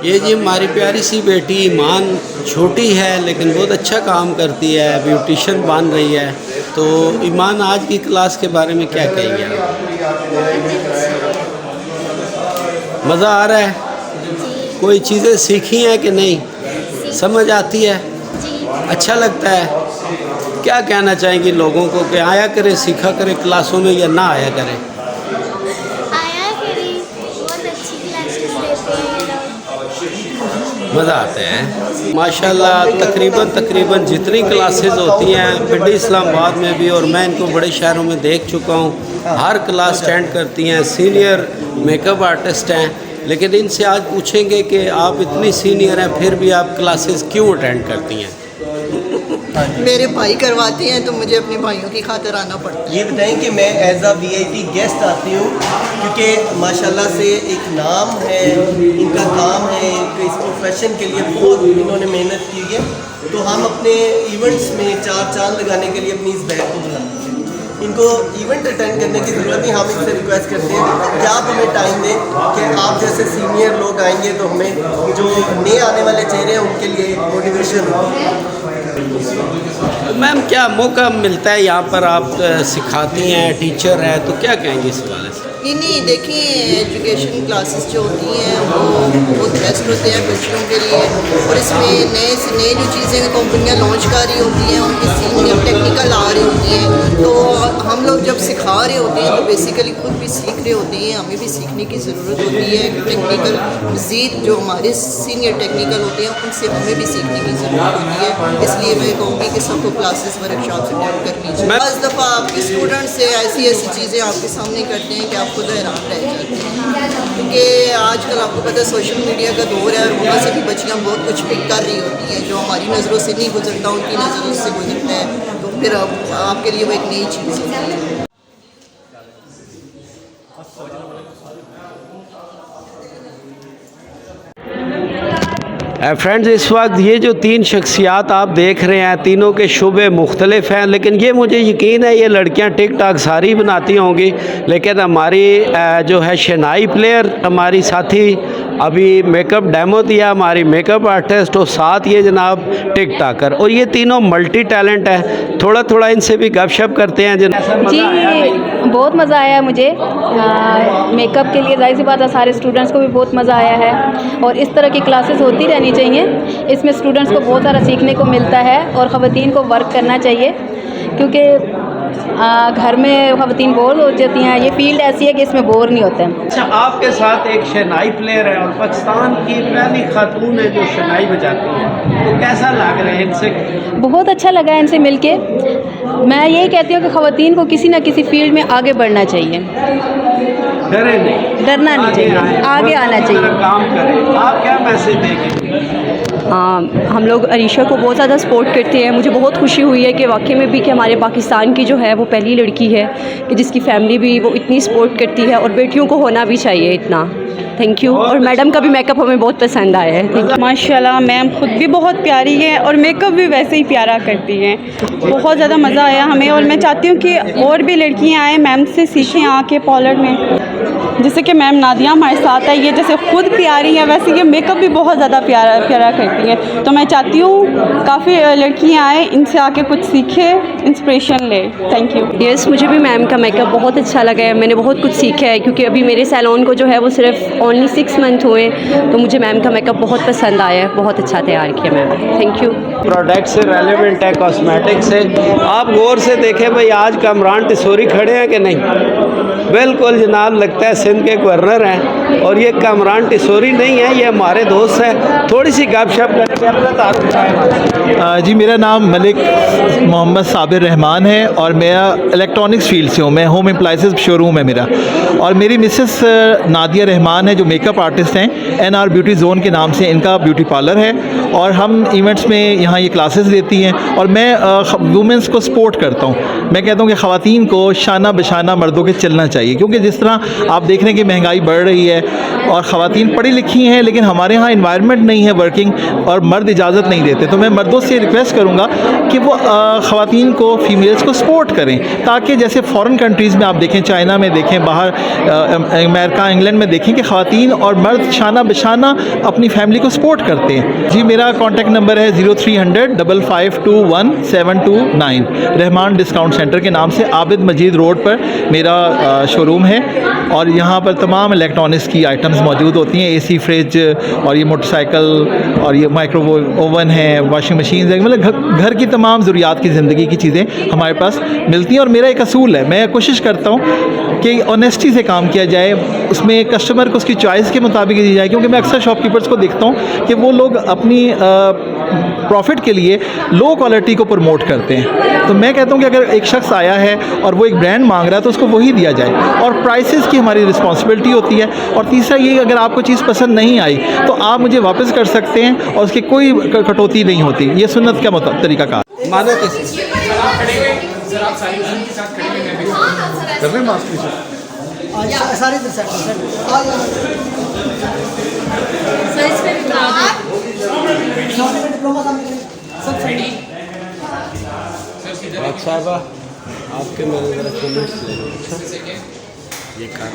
ये जी हमारी प्यारी सी बेटी ईमान छोटी है लेकिन बहुत अच्छा काम करती है, ब्यूटिशियन बन रही है। तो ईमान आज की क्लास के बारे में क्या कहेंगे आप? मज़ा आ रहा है? कोई चीज़ें सीखी हैं कि नहीं? समझ आती है? अच्छा लगता है? क्या कहना चाहेंगी लोगों को कि आया करें, सीखा करें क्लासों में या ना आया करें? आया करी, बहुत अच्छी क्लासेस देते हैं ये लोग। मज़ा आता है माशाल्लाह। तकरीबन जितनी क्लासेस होती हैं पिंडी इस्लामाबाद में भी, और मैं इनको बड़े शहरों में देख चुका हूँ, हर क्लास अटेंड करती हैं। सीनियर मेकअप आर्टिस्ट हैं, लेकिन इनसे आज पूछेंगे कि आप इतनी सीनियर हैं फिर भी आप क्लासेस क्यों अटेंड करती हैं? मेरे भाई करवाते हैं तो मुझे अपने भाइयों की खातिर आना पड़ता है। ये बताएं कि मैं एज अ वीआईपी गेस्ट आती हूँ क्योंकि माशाल्लाह से एक नाम है, इनका काम है, इनके इस प्रोफेशन के लिए बहुत इन्होंने मेहनत की है। तो हम अपने इवेंट्स में चार चांद लगाने के लिए अपनी इस बहन को बुलाते हैं। इनको इवेंट अटेंड करने की ज़रूरत नहीं, हम इनसे रिक्वेस्ट करते हैं कि आप हमें टाइम दें कि आप जैसे सीनियर लोग आएंगे तो हमें जो नए आने वाले चेहरे हैं उनके लिए मोटिवेशन हो। मैम क्या मौका मिलता है यहाँ पर, आप सिखाती हैं, टीचर हैं, तो क्या कहेंगे इस वाले से? नहीं देखिए, एजुकेशन क्लासेस जो होती हैं वो बहुत बेस्ट होते हैं बच्चों के लिए, और इसमें नए से नए जो चीज़ें कंपनियां लॉन्च कर रही होती हैं, उनकी सीनियर टेक्निकल आ रही होती हैं। तो हम लोग जब सिखा रहे होते हैं तो बेसिकली खुद भी सीख रहे होते हैं, हमें भी सीखने की ज़रूरत होती है। टेक्निकल मज़ीद जो हमारे सीनियर टेक्निकल होते हैं उनसे हमें भी सीखने की ज़रूरत होती है। इसलिए मैं कहूँगी कि सबको क्लासेस वर्कशॉप अटेंड करनी चाहिए। बस दफ़ा आपके स्टूडेंट से ऐसी चीज़ें आपके सामने करते हैं कि आप खुद हैरान रह जाते हैं, क्योंकि आजकल आपको पता है सोशल मीडिया का दौर है और वहाँ से भी बच्चियाँ बहुत कुछ पिक कर रही होती हैं जो हमारी नज़रों से नहीं गुजरता, उनकी नज़रों से गुजरता है, तो फिर आपके लिए वो एक नई चीज़ होती है। फ्रेंड्स, इस वक्त ये जो तीन शख्सियात आप देख रहे हैं, तीनों के शुबे मुख्तलिफ हैं, लेकिन ये मुझे यकीन है ये लड़कियां टिक टाक सारी बनाती होंगी, लेकिन हमारी जो है शनाई प्लेयर हमारी साथी अभी मेकअप डेमो दिया, हमारी मेकअप आर्टिस्ट, और साथ ये जनाब टिक टाकर, और ये तीनों मल्टी टैलेंट है। थोड़ा थोड़ा इनसे भी गपशप करते हैं। जी बहुत मज़ा आया मुझे मेकअप के लिए, जाहिर सी बात है सारे स्टूडेंट्स को भी बहुत मज़ा आया है, और इस तरह की क्लासेस होती रहनी चाहिए। इसमें स्टूडेंट्स को बहुत सारा सीखने को मिलता है और ख़वातीन को वर्क करना चाहिए, क्योंकि घर में ख़वातीन बोर हो जाती हैं। ये फील्ड ऐसी है कि इसमें बोर नहीं होते हैं। अच्छा, आपके साथ एक शनाई प्लेयर है और पाकिस्तान की पहली खातून है जो शनाई बजाती है, तो कैसा लग रहा है इनसे? बहुत अच्छा लगा है इनसे मिलके। मैं यही कहती हूँ कि ख़वातीन को किसी न किसी फील्ड में आगे बढ़ना चाहिए, डरे नहीं, डरना नहीं चाहिए, आगे आना चाहिए, काम करें। आप क्या मैसेज देंगे? हम लोग अरीशा को बहुत ज़्यादा सपोर्ट करते हैं। मुझे बहुत खुशी हुई है कि वाकई में भी कि हमारे पाकिस्तान की जो है वो पहली लड़की है कि जिसकी फैमिली भी वो इतनी सपोर्ट करती है, और बेटियों को होना भी चाहिए इतना। Thank you. और मैडम का भी मेकअप हमें बहुत पसंद आया है। माशाल्लाह मैम खुद भी बहुत प्यारी है और मेकअप भी वैसे ही प्यारा करती हैं। बहुत ज़्यादा मज़ा आया हमें, और मैं चाहती हूँ कि और भी लड़कियाँ आएँ, मैम से सीखें आके पार्लर में। जैसे कि मैम नादिया हमारे साथ है, ये जैसे खुद प्यारी है वैसे ये मेकअप भी बहुत ज़्यादा प्यारा करती हैं। तो मैं चाहती हूँ काफ़ी लड़कियाँ आएँ, इनसे आके कुछ सीखें, इंस्पिरेशन ले। Thank you. यस, मुझे भी मैम का मेकअप बहुत अच्छा लगा है। मैंने बहुत कुछ सीखा है, क्योंकि अभी मेरे सैलून को जो है वो सिर्फ ओनली 6 मंथ हुए, तो मुझे मैम का मेकअप बहुत पसंद आया है। बहुत अच्छा तैयार किया मैम। Thank you. प्रोडक्ट से रेलेवेंट है, कॉस्मेटिक से। आप गौर से देखें भाई, आज कामरान टिसोरी खड़े हैं कि नहीं? बिल्कुल जनाब, लगता है सिंध के गवर्नर हैं, और ये कामरान टिसोरी नहीं है, ये हमारे दोस्त हैं। थोड़ी सी गपशप करके अपना तारुफ कराएं। जी, मेरा नाम मलिक मोहम्मद साबिर रहमान है और मेरा इलेक्ट्रॉनिक्स फील्ड से हूँ। मैं होम एप्लाइंसेस शोरूम है मेरा, और मेरी मिसेस नादिया रहमान है जो मेकअप आर्टिस्ट हैं। NR ब्यूटी जोन के नाम से इनका ब्यूटी पार्लर है, और हम इवेंट्स में यहाँ ये क्लासेस देती हैं, और मैं वुमेंस को सपोर्ट करता हूँ। मैं कहता हूँ कि ख़वातीन को शाना बशाना मर्दों के चलना चाहिए, क्योंकि जिस तरह आप देख रहे हैं कि महंगाई बढ़ रही है और ख़वातीन पढ़ी लिखी हैं, लेकिन हमारे यहाँ इन्वायरमेंट नहीं है वर्किंग, और मर्द इजाज़त नहीं देते। तो मैं मर्दों से रिक्वेस्ट करूँगा कि वो ख़वातीन को, फीमेल्स को सपोर्ट करें, ताकि जैसे फ़ॉरेन कंट्रीज़ में आप देखें, चाइना में देखें, बाहर अमेरिका इंग्लैंड में देखें कि ख़वातीन और मर्द शाना बशाना अपनी फैमिली को सपोर्ट करते हैं। जी मेरा कॉन्टैक्ट नंबर है 0300 552 1729। रहमान डिस्काउंट सेंटर के नाम से आबिद मजीद रोड पर मेरा शोरूम है और यहाँ पर तमाम इलेक्ट्रॉनिक्स की आइटम्स मौजूद होती हैं। एसी, फ्रिज और ये मोटरसाइकिल और ये माइक्रोवेव ओवन है, वॉशिंग मशीन है, मतलब घर की तमाम ज़रूरियात की ज़िंदगी की चीज़ें हमारे पास मिलती हैं। और मेरा एक असूल है, मैं कोशिश करता हूँ कि ऑनेस्टी से काम किया जाए, उसमें कस्टमर को उसकी चॉइस के मुताबिक दी जाए, क्योंकि मैं अक्सर शॉपकीपर्स को देखता हूँ कि वो लोग अपनी प्रॉफिट के लिए लो क्वालिटी को प्रमोट करते हैं। तो मैं कहता हूँ कि अगर एक शख्स आया है और वो एक ब्रांड मांग रहा है तो उसको वही दिया जाए और प्राइसेस की हमारी रिस्पॉन्सिबिलिटी होती है। और तीसरा ये, अगर आपको चीज़ पसंद नहीं आई तो आप मुझे वापस कर सकते हैं और उसकी कोई कटौती नहीं होती। ये सुन्नत का तरीका का मानो किसी सारे साहबा आपके मेरे ज़रा कमेंट्स ले लो। अच्छा ये काम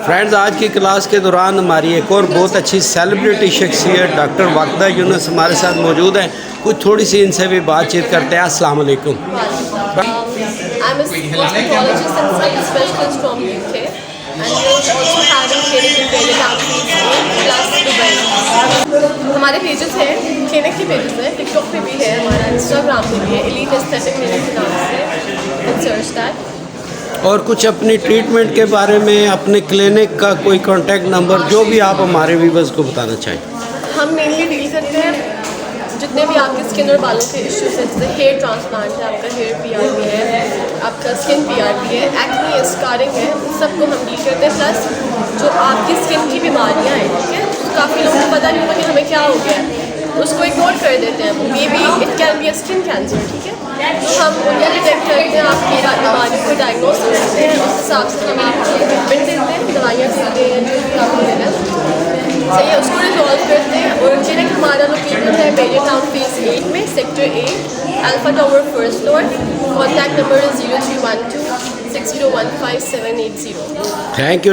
फ्रेंड्स, आज की क्लास के दौरान हमारी एक और बहुत अच्छी सेलिब्रिटी शख्सियत डॉक्टर वाकदा यूनुस हमारे साथ मौजूद हैं। कुछ थोड़ी सी इनसे भी बातचीत करते हैं। अस्सलाम वालेकुम। I'm a cosmetologist and skin specialist from UK, and we are also having clinic in Beirut plus Dubai. हमारे पेजेस हैं, क्लिनिक के पेजेस हैं, टिकटॉक पे भी है, हमारा इंस्टाग्राम पे भी है, एलीट एस्थेटिक क्लिनिक के नाम से, सर्च दैट। और कुछ अपनी ट्रीटमेंट के बारे में, अपने क्लिनिक का कोई कॉन्टैक्ट नंबर, जो भी आप हमारे व्यूअर्स को बताना चाहें। हम मेनली डील करते हैं जितने भी आपके स्किन और बालों के इश्यूज हैं, जैसे हेयर ट्रांसप्लांट है, आपका हेयर PRP है, आपका स्किन PRP है, एक्ने है, स्कारिंग है, उन सबको हम डील करते हैं। प्लस जो आपकी स्किन की बीमारियाँ हैं, ठीक है, काफ़ी लोगों को पता नहीं होता कि हमें क्या हो गया है, उसको इग्नोर कर देते हैं। May be it can be a skin cancer, ठीक है, तो हम उनको डिटेक्ट करते हैं, आपकी बीमारी को डायग्नोस करते हैं, उस हिसाब से हम आपको ट्रीटमेंट देते हैं, दवाइयाँ देते हैं, जो भी आपको देना सही है उसको रिजॉल्व करते हैं। और क्लिनिक हमारा लोकेटेड है बेरिया टाउन फेज 8 में, sector 8, alpha tower first floor. Contact number 0312 6015 780। Thank you.